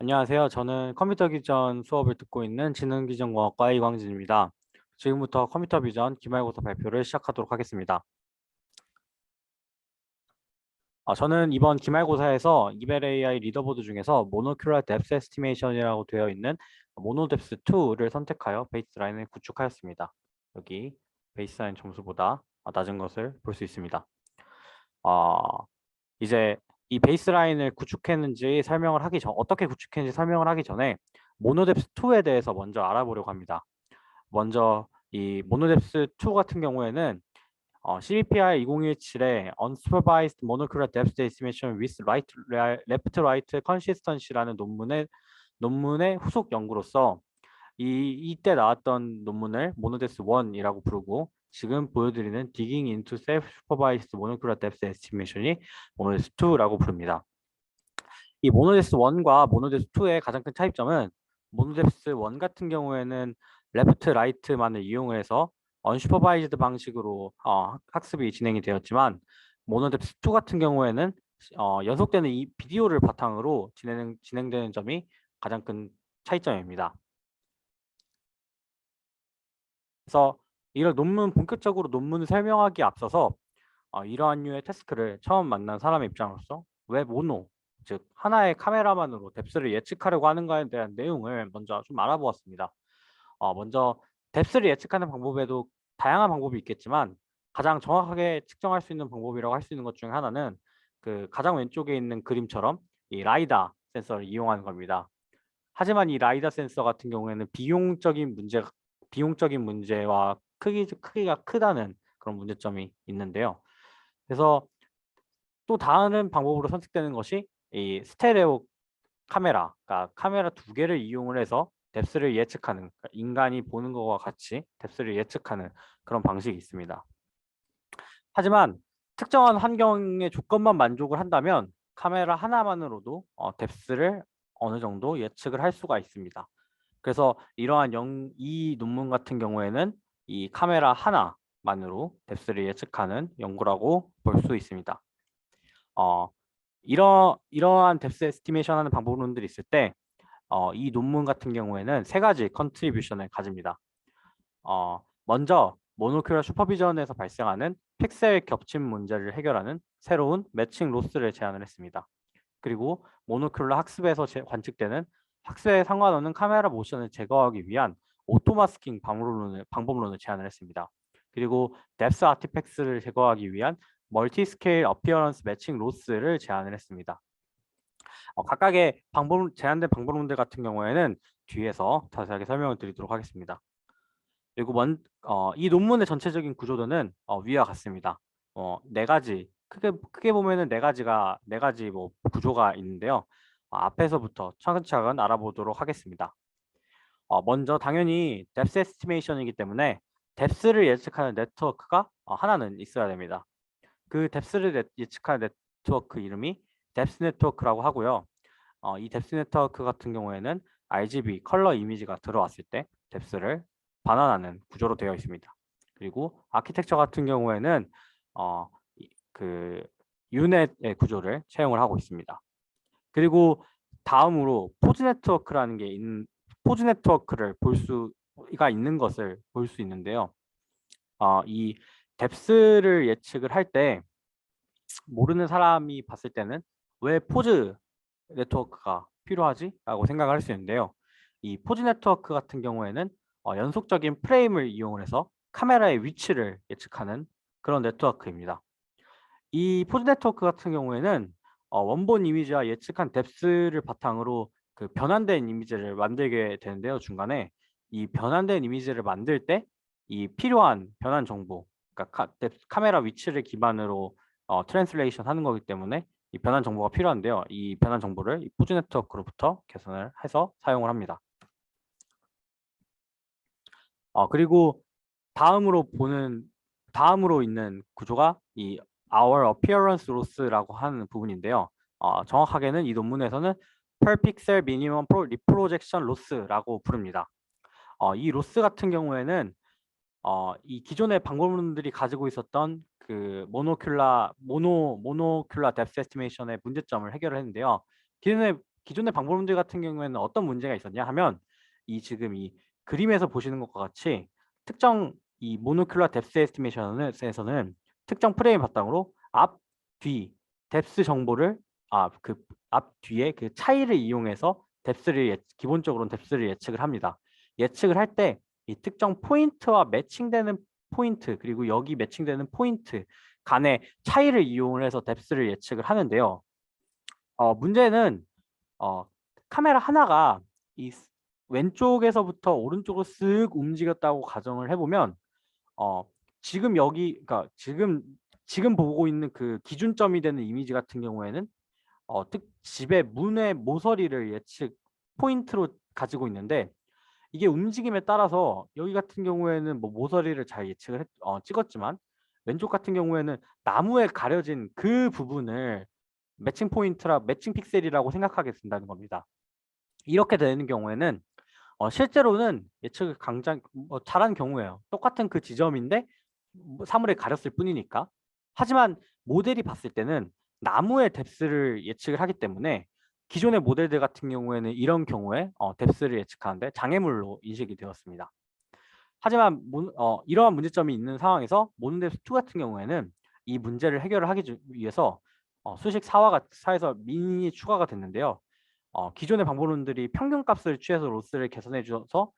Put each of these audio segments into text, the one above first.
안녕하세요. 저는 컴퓨터 비전 수업을 듣고 있는 지능기전공학과 이광진입니다. 지금부터 컴퓨터 비전 기말고사 발표를 시작하도록 하겠습니다. 저는 이번 기말고사에서 이벨 AI 리더보드 중에서 모노큘러 뎁스 에스티메이션이라고 되어 있는 모노뎁스 2를 선택하여 베이스라인을 구축하였습니다. 여기 베이스라인 점수보다 낮은 것을 볼 수 있습니다. 이제 이 베이스라인을 구축했는지 설명을 하기 전, 어떻게 구축했는지 설명을 하기 전에 모노뎁스 2에 대해서 먼저 알아보려고 합니다. 먼저 이 모노뎁스 2 같은 경우에는 CVPR 2017의 Unsupervised Monocular Depth Estimation with Left Right Consistency라는 논문의 후속 연구로서 이때 나왔던 논문을 모노뎁스 1이라고 부르고 지금 보여드리는 Digging into Self-Supervised Monocular Depth Estimation이 모노뎁스 2라고 부릅니다. 이 모노뎁스 1과 모노뎁스 2의 가장 큰 차이점은 모노뎁스 1 같은 경우에는 레프트, 라이트만을 이용해서 언슈퍼바이즈드 방식으로 학습이 진행이 되었지만 모노뎁스 2 같은 경우에는 연속되는 이 비디오를 바탕으로 진행되는 점이 가장 큰 차이점입니다. 그래서 이런 본격적으로 논문을 설명하기에 앞서서 이러한 류의 태스크를 처음 만난 사람의 입장으로서 왜 모노, 즉 하나의 카메라만으로 뎁스를 예측하려고 하는가에 대한 내용을 먼저 좀 알아보았습니다. 먼저 뎁스를 예측하는 방법에도 다양한 방법이 있겠지만 가장 정확하게 측정할 수 있는 방법이라고 할 수 있는 것 중에 하나는 그 가장 왼쪽에 있는 그림처럼 이 라이다 센서를 이용하는 겁니다. 하지만 이 라이다 센서 같은 경우에는 비용적인 문제와 크기가 크다는 그런 문제점이 있는데요. 그래서 또 다른 방법으로 선택되는 것이 이 스테레오 카메라, 그러니까 카메라 두 개를 이용을 해서 뎁스를 예측하는, 그러니까 인간이 보는 것과 같이 뎁스를 예측하는 그런 방식이 있습니다. 하지만 특정한 환경의 조건만 만족을 한다면 카메라 하나만으로도 뎁스를 어느 정도 예측을 할 수가 있습니다. 그래서 이 논문 같은 경우에는 이 카메라 하나만으로 뎁스를 예측하는 연구라고 볼 수 있습니다. 어, 이러한 뎁스 에스티메이션 하는 방법론들이 있을 때 이 논문 같은 경우에는 세 가지 컨트리뷰션을 가집니다. 먼저 모노큘러 슈퍼비전에서 발생하는 픽셀 겹침 문제를 해결하는 새로운 매칭 로스를 제안을 했습니다. 그리고 모노큘러 학습에서 관측되는 학습에 상관없는 카메라 모션을 제거하기 위한 오토마스킹 방법론을 제안을 했습니다. 그리고 뎁스 아티팩트를 제거하기 위한 멀티스케일 어피어런스 매칭 로스를 제안을 했습니다. 각각의 제안된 방법론들 같은 경우에는 뒤에서 자세하게 설명을 드리도록 하겠습니다. 그리고 이 논문의 전체적인 구조도는 위와 같습니다. 네 가지 크게 보면은 네 가지 뭐 구조가 있는데요. 앞에서부터 차근차근 알아보도록 하겠습니다. 먼저 당연히 뎁스 에스티메이션이기 때문에 뎁스를 예측하는 네트워크가 하나는 있어야 됩니다. 그 뎁스를 예측하는 네트워크 이름이 뎁스 네트워크라고 하고요. 이 뎁스 네트워크 같은 경우에는 RGB 컬러 이미지가 들어왔을 때 뎁스를 반환하는 구조로 되어 있습니다. 그리고 아키텍처 같은 경우에는 그 유넷의 구조를 채용을 하고 있습니다. 그리고 다음으로 포즈 네트워크를 볼 수가 있는 것을 볼 수 있는데요. 이 뎁스를 예측을 할 때 모르는 사람이 봤을 때는 왜 포즈 네트워크가 필요하지? 라고 생각을 할 수 있는데요. 이 포즈 네트워크 같은 경우에는 연속적인 프레임을 이용을 해서 카메라의 위치를 예측하는 그런 네트워크입니다. 이 포즈 네트워크 같은 경우에는 원본 이미지와 예측한 뎁스를 바탕으로 그 변환된 이미지를 만들게 되는데요. 중간에 이 변환된 이미지를 만들 때 이 필요한 변환 정보, 그러니까 카메라 위치를 기반으로 트랜슬레이션 하는 거기 때문에 이 변환 정보가 필요한데요. 이 변환 정보를 이 포즈 네트워크로부터 계산을 해서 사용을 합니다. 그리고 다음으로 있는 구조가 이 Our Appearance Loss라고 하는 부분인데요. 정확하게는 이 논문에서는 Per Pixel Minimum Reprojection Loss라고 부릅니다. 이 로스 같은 경우에는 이 기존의 방법론들이 가지고 있었던 그 모노큘라 뎁스 에스티메이션의 문제점을 해결을 했는데요. 기존의 방법론들 같은 경우에는 어떤 문제가 있었냐 하면 지금 이 그림에서 보시는 것과 같이 특정 이 모노큘러 뎁스 에스티메이션에서는 특정 프레임 바탕으로 앞, 뒤, 뎁스 정보를 그 앞, 뒤에 그 차이를 이용해서 기본적으로는 뎁스를 예측을 합니다. 예측을 할 때 이 특정 포인트와 매칭되는 포인트 그리고 여기 매칭되는 포인트 간의 차이를 이용을 해서 뎁스를 예측을 하는데요. 문제는 카메라 하나가 왼쪽에서부터 오른쪽으로 쓱 움직였다고 가정을 해보면 지금 그러니까 지금 보고 있는 그 기준점이 되는 이미지 같은 경우에는 집의 문의 모서리를 예측 포인트로 가지고 있는데 이게 움직임에 따라서 여기 같은 경우에는 뭐 모서리를 잘 예측을 찍었지만 왼쪽 같은 경우에는 나무에 가려진 그 부분을 매칭 픽셀이라고 생각하게 된다는 겁니다. 이렇게 되는 경우에는 실제로는 예측을 잘한 경우예요. 똑같은 그 지점인데 사물에 가렸을 뿐이니까. 하지만 모델이 봤을 때는 나무의 뎁스를 예측을 하기 때문에 기존의 모델들 같은 경우에는 이런 경우에 뎁스를 예측하는데 장애물로 인식이 되었습니다. 하지만 이러한 문제점이 있는 상황에서 모노뎁스2 같은 경우에는 이 문제를 해결을 하기 위해서 수식 4에서 민이 추가가 됐는데요. 기존의 방법론들이 평균값을 취해서 로스를 개선해 주어서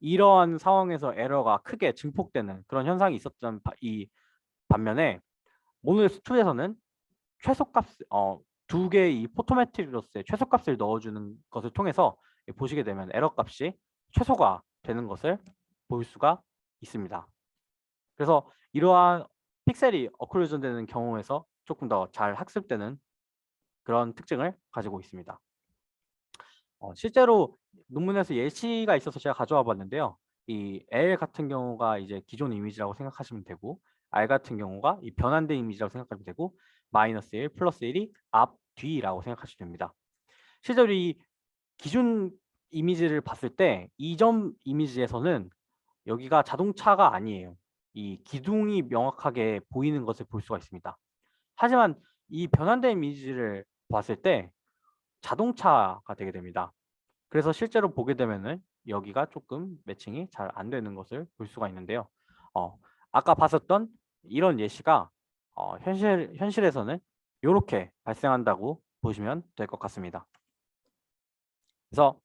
이러한 상황에서 에러가 크게 증폭되는 그런 현상이 있었던 이 반면에 모노뎁스2에서는 최소값 두 개의 이 포토메트릭 로스에 최소값을 넣어주는 것을 통해서 보시게 되면 에러 값이 최소가 되는 것을 볼 수가 있습니다. 그래서 이러한 픽셀이 어클루전 되는 경우에서 조금 더 잘 학습되는 그런 특징을 가지고 있습니다. 실제로 논문에서 예시가 있어서 제가 가져와 봤는데요. 이 L 같은 경우가 이제 기존 이미지라고 생각하시면 되고 R 같은 경우가 이 변환된 이미지라고 생각하면 되고 마이너스 1, 플러스 1이 앞, 뒤라고 생각하시면 됩니다. 실제로 이 기준 이미지를 봤을 때 이점 이미지에서는 여기가 자동차가 아니에요. 이 기둥이 명확하게 보이는 것을 볼 수가 있습니다. 하지만 이 변환된 이미지를 봤을 때 자동차가 되게 됩니다. 그래서 실제로 보게 되면은 여기가 조금 매칭이 잘 안 되는 것을 볼 수가 있는데요. 아까 봤었던 이런 예시가 현실에서는 이렇게 발생한다고 보시면 될 것 같습니다. 그래서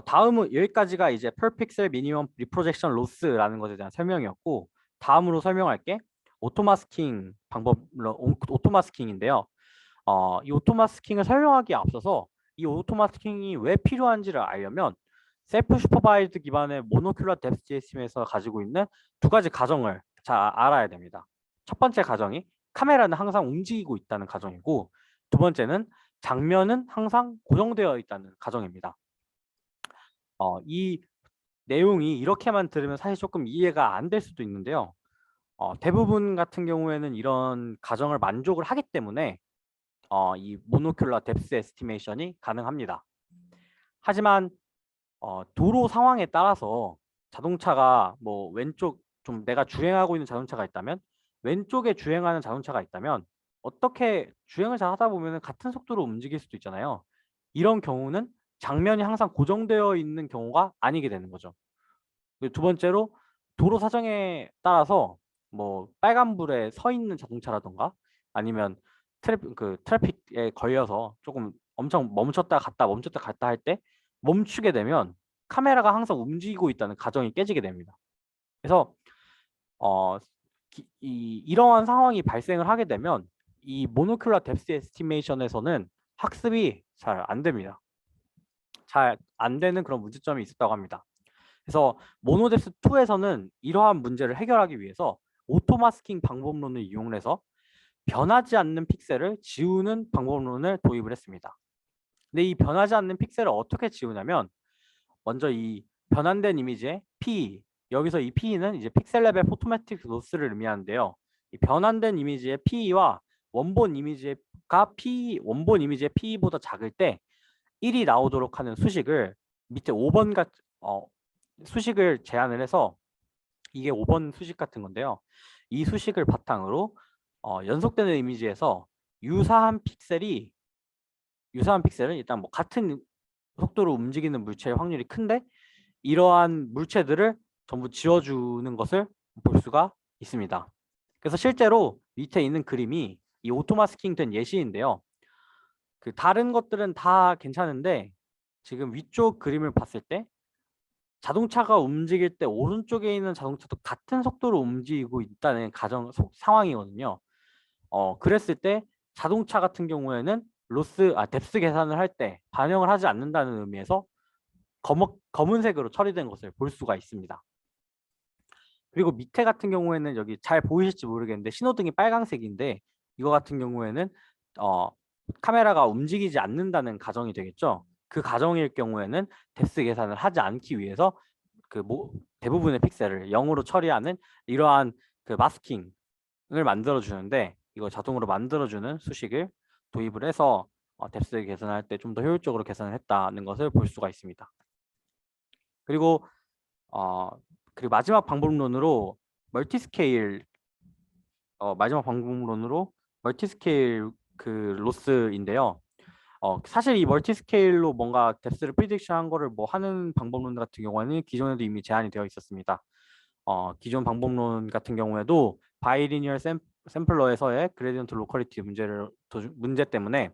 다음은 여기까지가 이제 per pixel minimum reprojection loss라는 것에 대한 설명이었고 다음으로 설명할 게 오토마스킹 오토마스킹인데요. 이 오토마스킹을 설명하기에 앞서서 이 오토마스킹이 왜 필요한지를 알려면 셀프 슈퍼바이즈드 기반의 모노큘러 뎁스 JSM에서 가지고 있는 두 가지 가정을 잘 알아야 됩니다. 첫 번째 가정이 카메라는 항상 움직이고 있다는 가정이고 두 번째는 장면은 항상 고정되어 있다는 가정입니다. 이 내용이 이렇게만 들으면 사실 조금 이해가 안 될 수도 있는데요. 대부분 같은 경우에는 이런 가정을 만족을 하기 때문에 이 모노큘러 뎁스 에스티메이션이 가능합니다. 하지만 도로 상황에 따라서 자동차가 뭐 왼쪽 좀 내가 주행하고 있는 자동차가 있다면 왼쪽에 주행하는 자동차가 있다면 어떻게 주행을 잘 하다 보면 같은 속도로 움직일 수도 있잖아요. 이런 경우는 장면이 항상 고정되어 있는 경우가 아니게 되는 거죠. 그리고 두 번째로 도로 사정에 따라서 뭐 빨간불에 서 있는 자동차라던가 아니면 트래픽에 걸려서 조금 엄청 멈췄다 갔다 할 때 멈추게 되면 카메라가 항상 움직이고 있다는 가정이 깨지게 됩니다. 그래서 이러한 상황이 발생을 하게 되면 이 모노큘러 뎁스 에스티메이션에서는 학습이 잘 안 됩니다. 잘 안 되는 그런 문제점이 있었다고 합니다. 그래서 모노뎁스2에서는 이러한 문제를 해결하기 위해서 오토마스킹 방법론을 이용해서 변하지 않는 픽셀을 지우는 방법론을 도입을 했습니다. 근데 이 변하지 않는 픽셀을 어떻게 지우냐면 먼저 이 변환된 이미지의 P, 여기서 이 P는 이제 픽셀 레벨 포토메트릭 로스를 의미하는데요. 이 변환된 이미지의 P와 원본 이미지의 P보다 작을 때 1이 나오도록 하는 수식을 밑에 5번 수식을 제안을 해서 이게 5번 수식 같은 건데요. 이 수식을 바탕으로 연속되는 이미지에서 유사한 픽셀이 유사한 픽셀은 일단 뭐 같은 속도로 움직이는 물체의 확률이 큰데 이러한 물체들을 전부 지워주는 것을 볼 수가 있습니다. 그래서 실제로 밑에 있는 그림이 이 오토마스킹 된 예시인데요. 그 다른 것들은 다 괜찮은데 지금 위쪽 그림을 봤을 때 자동차가 움직일 때 오른쪽에 있는 자동차도 같은 속도로 움직이고 있다는 상황이거든요. 그랬을 때 자동차 같은 경우에는 뎁스 계산을 할 때 반영을 하지 않는다는 의미에서 검은색으로 처리된 것을 볼 수가 있습니다. 그리고 밑에 같은 경우에는 여기 잘 보이실지 모르겠는데 신호등이 빨강색인데 이거 같은 경우에는 카메라가 움직이지 않는다는 가정이 되겠죠. 그 가정일 경우에는 뎁스 계산을 하지 않기 위해서 대부분의 픽셀을 0으로 처리하는 이러한 그 마스킹을 만들어 주는데 이거 자동으로 만들어 주는 수식을 도입을 해서 뎁스 계산할 때 좀 더 효율적으로 계산을 했다는 것을 볼 수가 있습니다. 그리고 마지막 방법론으로 멀티스케일 그 로스인데요. 사실 이 멀티스케일로 뭔가 뎁스를 프리딕션한 거를 뭐 하는 방법론 같은 경우에는 기존에도 이미 제한이 되어 있었습니다. 기존 방법론 같은 경우에도 바이리니얼 샘플러에서의 그레디언트 로컬리티 문제 때문에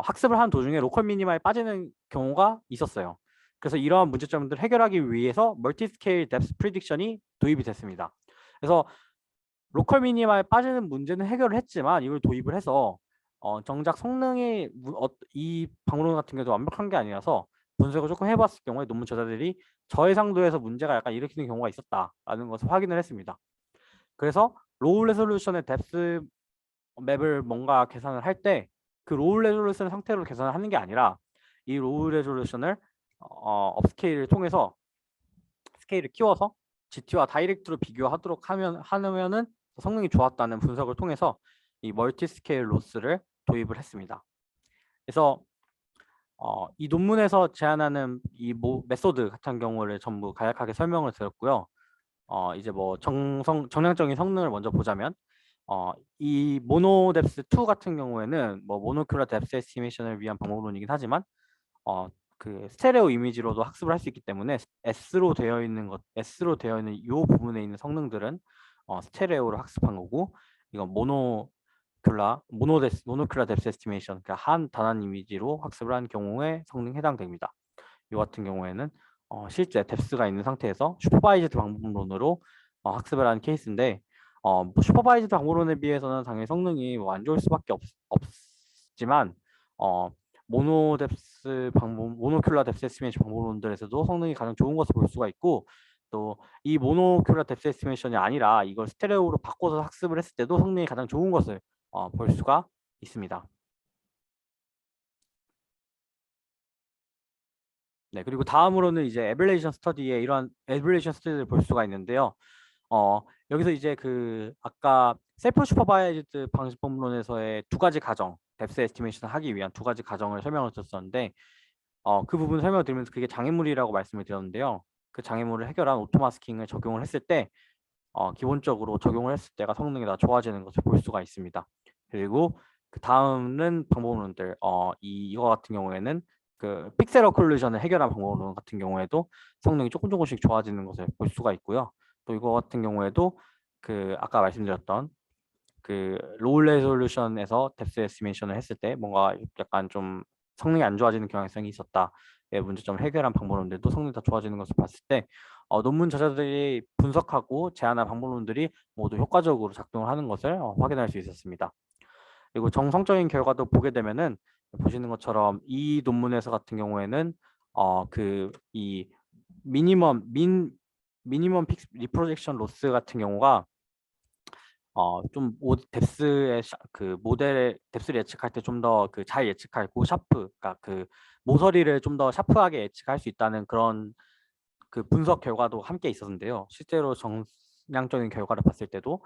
학습을 하는 도중에 로컬 미니마에 빠지는 경우가 있었어요. 그래서 이러한 문제점들을 해결하기 위해서 멀티스케일 뎁스 프리딕션이 도입이 됐습니다. 그래서 로컬 미니마에 빠지는 문제는 해결을 했지만 이걸 도입을 해서 정작 성능이 이 방법론 같은 경우도 완벽한 게 아니라서 분석을 조금 해봤을 경우에 논문 저자들이 저해상도에서 문제가 약간 일으키는 경우가 있었다라는 것을 확인을 했습니다. 그래서 로우 레솔루션의 뎁스 맵을 뭔가 계산을 할 때 그 로우 레졸루션 상태로 계산을 하는 게 아니라 이 로우 레졸루션을 업스케일을 통해서 스케일을 키워서 GT와 다이렉트로 비교하도록 하면은 성능이 좋았다는 분석을 통해서 이 멀티 스케일 로스를 도입을 했습니다. 그래서 이 논문에서 제안하는 이 메소드 같은 경우를 전부 간략하게 설명을 드렸고요. 이제 뭐 정량적인 성능을 먼저 보자면 이 모노뎁스 2 같은 경우에는 뭐 모노큘러 뎁스 에스티메이션을 위한 방법론이긴 하지만 그 스테레오 이미지로도 학습을 할 수 있기 때문에 S로 되어 있는 이 부분에 있는 성능들은 스테레오로 학습한 거고 이건 모노큘러 뎁스 에스티메이션 그러니까 한 단한 이미지로 학습을 한 경우에 성능에 해당됩니다. 이 같은 경우에는 실제 뎁스가 있는 상태에서 슈퍼바이즈드 방법론으로 학습을 하는 케이스인데 뭐 슈퍼바이즈드 방법론에 비해서는 당연히 성능이 뭐 안 좋을 수밖에 없지만 모노큘러 뎁스 에스티메이션 방법론들에서도 성능이 가장 좋은 것을 볼 수가 있고 또 이 모노큘러 뎁스 에스티메이션이 아니라 이걸 스테레오로 바꿔서 학습을 했을 때도 성능이 가장 좋은 것을 볼 수가 있습니다. 네, 그리고 다음으로는 이제 에밸레이션 스터디의 이러한 에밸레이션 스터디를 볼 수가 있는데요. 여기서 이제 그 아까 셀프 슈퍼바이즈드 방식법론에서의 두 가지 가정, 뎁스 에스티메이션을 하기 위한 두 가지 가정을 설명을 드렸었는데 그 부분 설명을 드리면서 그게 장애물이라고 말씀을 드렸는데요. 그 장애물을 해결한 오토마스킹을 적용을 했을 때 기본적으로 적용을 했을 때가 성능이 다 좋아지는 것을 볼 수가 있습니다. 그리고 그 다음은 방법론들 이거 같은 경우에는 그 픽셀 어클루전을 해결한 방법론 같은 경우에도 성능이 조금씩 좋아지는 것을 볼 수가 있고요. 또 이거 같은 경우에도 그 아까 말씀드렸던 그 로우 레솔루션에서 뎁스 에스티메이션을 했을 때 뭔가 약간 좀 성능이 안 좋아지는 경향성이 있었다의 문제점을 해결한 방법론들도 성능이 더 좋아지는 것을 봤을 때 논문 저자들이 분석하고 제안한 방법론들이 모두 효과적으로 작동을 하는 것을 확인할 수 있었습니다. 그리고 정성적인 결과도 보게 되면은 보시는 것처럼 이 논문에서 같은 경우에는 이 미니멈 픽스 리프로젝션 로스 같은 경우가 좀 뎁스의 그 모델의 뎁스를 예측할 때 좀 더 그 잘 예측하고 그러니까 그 모서리를 좀 더 샤프하게 예측할 수 있다는 그런 그 분석 결과도 함께 있었는데요. 실제로 정량적인 결과를 봤을 때도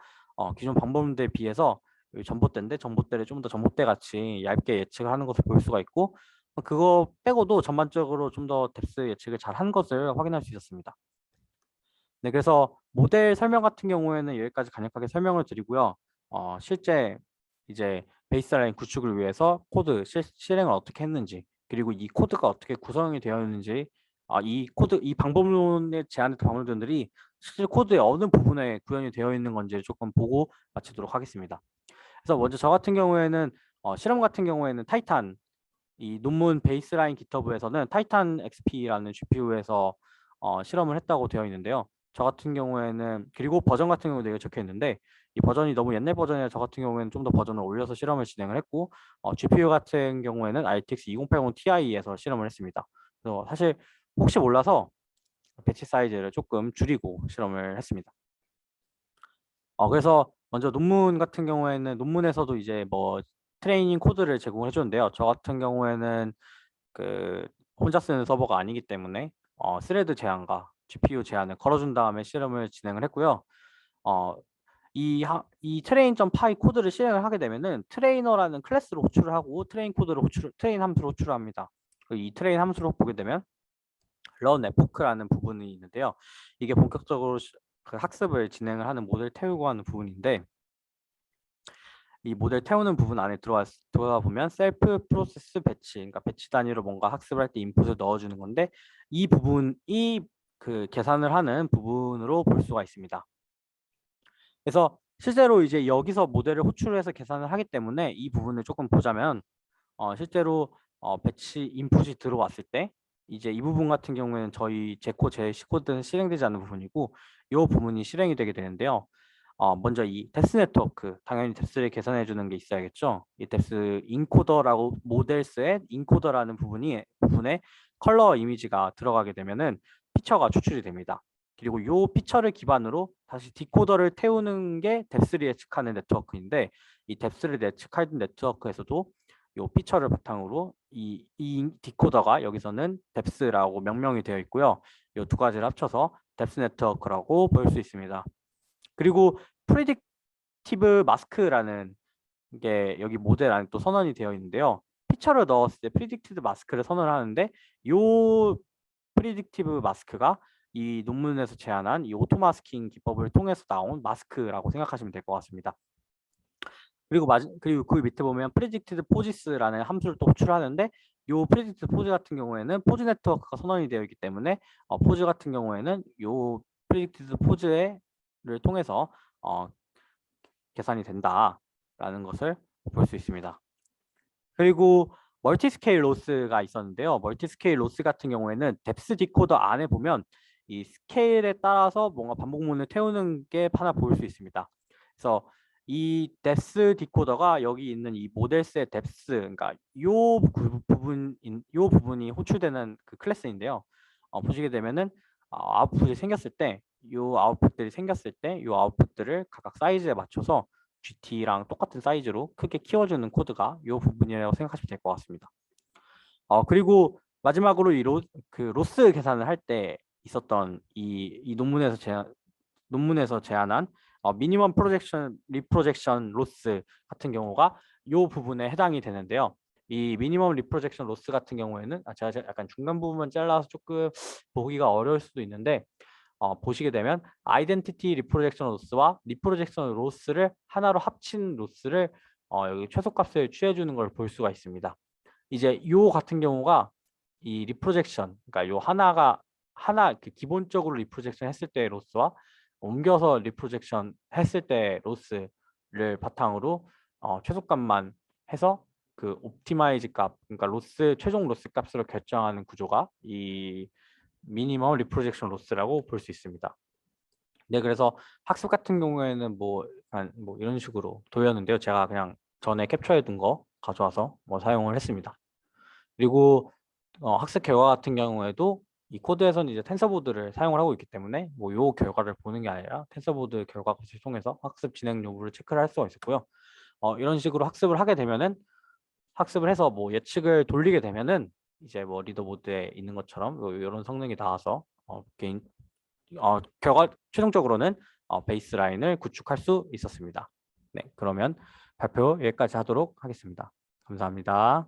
기존 방법론들에 비해서 전봇대인데 전봇대를 좀 더 전봇대 같이 얇게 예측을 하는 것을 볼 수가 있고 그거 빼고도 전반적으로 좀 더 뎁스 예측을 잘 한 것을 확인할 수 있었습니다. 네, 그래서 모델 설명 같은 경우에는 여기까지 간략하게 설명을 드리고요. 실제 이제 베이스라인 구축을 위해서 코드 실행을 어떻게 했는지, 그리고 이 코드가 어떻게 구성이 되어 있는지, 이 방법론에 제안했던 방법론들이 실제 코드의 어느 부분에 구현이 되어 있는 건지 조금 보고 마치도록 하겠습니다. 그래서 먼저 저 같은 경우에는 실험 같은 경우에는 타이탄, 이 논문 베이스라인 GitHub에서는 타이탄 XP라는 GPU에서 실험을 했다고 되어 있는데요. 저 같은 경우에는, 그리고 버전 같은 경우도 여기 적혀 있는데, 이 버전이 너무 옛날 버전이라 저 같은 경우에는 좀 더 버전을 올려서 실험을 진행을 했고, GPU 같은 경우에는 RTX 2080 Ti에서 실험을 했습니다. 그래서 사실 혹시 몰라서 배치 사이즈를 조금 줄이고 실험을 했습니다. 그래서 먼저 논문 같은 경우에는 논문에서도 이제 뭐 트레이닝 코드를 제공해 주는데요. 저 같은 경우에는 그 혼자 쓰는 서버가 아니기 때문에 스레드 제한과 GPU 제한을 걸어준 다음에 실험을 진행을 했고요. 이 train.py 코드를 실행을 하게 되면은 트레이너라는 클래스로 호출을 하고 트레인 함수를 호출합니다. 이 트레인 함수를 보게 되면 run epoch라는 부분이 있는데요. 이게 본격적으로 그 학습을 진행을 하는 모델 태우고 하는 부분인데, 이 모델 태우는 부분 안에 들어가 보면 셀프 프로세스 배치, 그러니까 배치 단위로 뭔가 학습을 할 때 인풋을 넣어주는 건데, 이 부분이 그 계산을 하는 부분으로 볼 수가 있습니다. 그래서 실제로 이제 여기서 모델을 호출해서 계산을 하기 때문에 이 부분을 조금 보자면, 실제로 배치 인풋이 들어왔을 때 이제 이 부분 같은 경우에는 제 C코드는 실행되지 않는 부분이고, 이 부분이 실행이 되게 되는데요. 먼저 이 뎁스 네트워크, 당연히 뎁스를 계산해 주는 게 있어야겠죠. 이 뎁스 인코더라고, 모델스의 인코더라는 부분에 컬러 이미지가 들어가게 되면은 피처가 추출이 됩니다. 그리고 이 피처를 기반으로 다시 디코더를 태우는 게 뎁스를 예측하는 네트워크인데, 이 뎁스를 예측하는 네트워크에서도 이 피처를 바탕으로 이 디코더가 여기서는 뎁스라고 명명이 되어 있고요. 이 두 가지를 합쳐서 뎁스 네트워크라고 볼 수 있습니다. 그리고 프리딕티브 마스크라는 게 여기 모델 안에 또 선언이 되어 있는데요. 피처를 넣었을 때 프리딕티브 마스크를 선언을 하는데, 이 프리딕티브 마스크가 이 논문에서 제안한 이 오토마스킹 기법을 통해서 나온 마스크라고 생각하시면 될 것 같습니다. 그리고 그 밑에 보면 predicted poses라는 함수를 또 호출하는데, 이 predicted pose 같은 경우에는 포즈 네트워크가 선언이 되어 있기 때문에 포즈 같은 경우에는 이 predicted pose를 통해서 계산이 된다라는 것을 볼 수 있습니다. 그리고 멀티스케일 로스가 있었는데요. 멀티스케일 로스 같은 경우에는 뎁스 디코더 안에 보면 이 스케일에 따라서 뭔가 반복문을 태우는 게 하나 보일 수 있습니다. 그래서 이 뎁스 디코더가 여기 있는 이 모델스의 뎁스, 그러니까 요 부분이 호출되는 그 클래스인데요. 보시게 되면은 아웃풋이 생겼을 때, 요 아웃풋들이 생겼을 때, 요 아웃풋들을 각각 사이즈에 맞춰서 GT랑 똑같은 사이즈로 크게 키워주는 코드가 이 부분이라고 생각하시면 될 것 같습니다. 그리고 마지막으로 로스 계산을 할 때 있었던 이 논문에서 제안한 미니멈 리프로젝션 로스 같은 경우가 이 부분에 해당이 되는데요. 이 미니멈 리프로젝션 로스 같은 경우에는 제가 약간 중간 부분만 잘라서 조금 보기가 어려울 수도 있는데, 보시게 되면 아이덴티티 리프로젝션 로스와 리프로젝션 로스를 하나로 합친 로스를 여기 최소값을 취해 주는 걸 볼 수가 있습니다. 이제 요 같은 경우가 이 리프로젝션, 그러니까 요 하나 기본적으로 리프로젝션 했을 때의 로스와 옮겨서 리프로젝션 했을 때 로스를 바탕으로 최소값만 해서 그 옵티마이즈 값, 그러니까 최종 로스 값으로 결정하는 구조가 이 미니멈 리프로젝션 로스라고 볼 수 있습니다. 네, 그래서 학습 같은 경우에는 뭐 이런 식으로 도였는데요. 제가 그냥 전에 캡처해 둔 거 가져와서 사용을 했습니다. 그리고 학습 결과 같은 경우에도 이 코드에서는 이제 텐서보드를 사용을 하고 있기 때문에 요 결과를 보는 게 아니라 텐서보드 결과값을 통해서 학습 진행 여부를 체크를 할 수가 있었고요. 이런 식으로 학습을 하게 되면은, 학습을 해서 예측을 돌리게 되면은 이제 리더보드에 있는 것처럼 이런 성능이 나와서 최종적으로는 베이스라인을 구축할 수 있었습니다. 네, 그러면 발표 여기까지 하도록 하겠습니다. 감사합니다.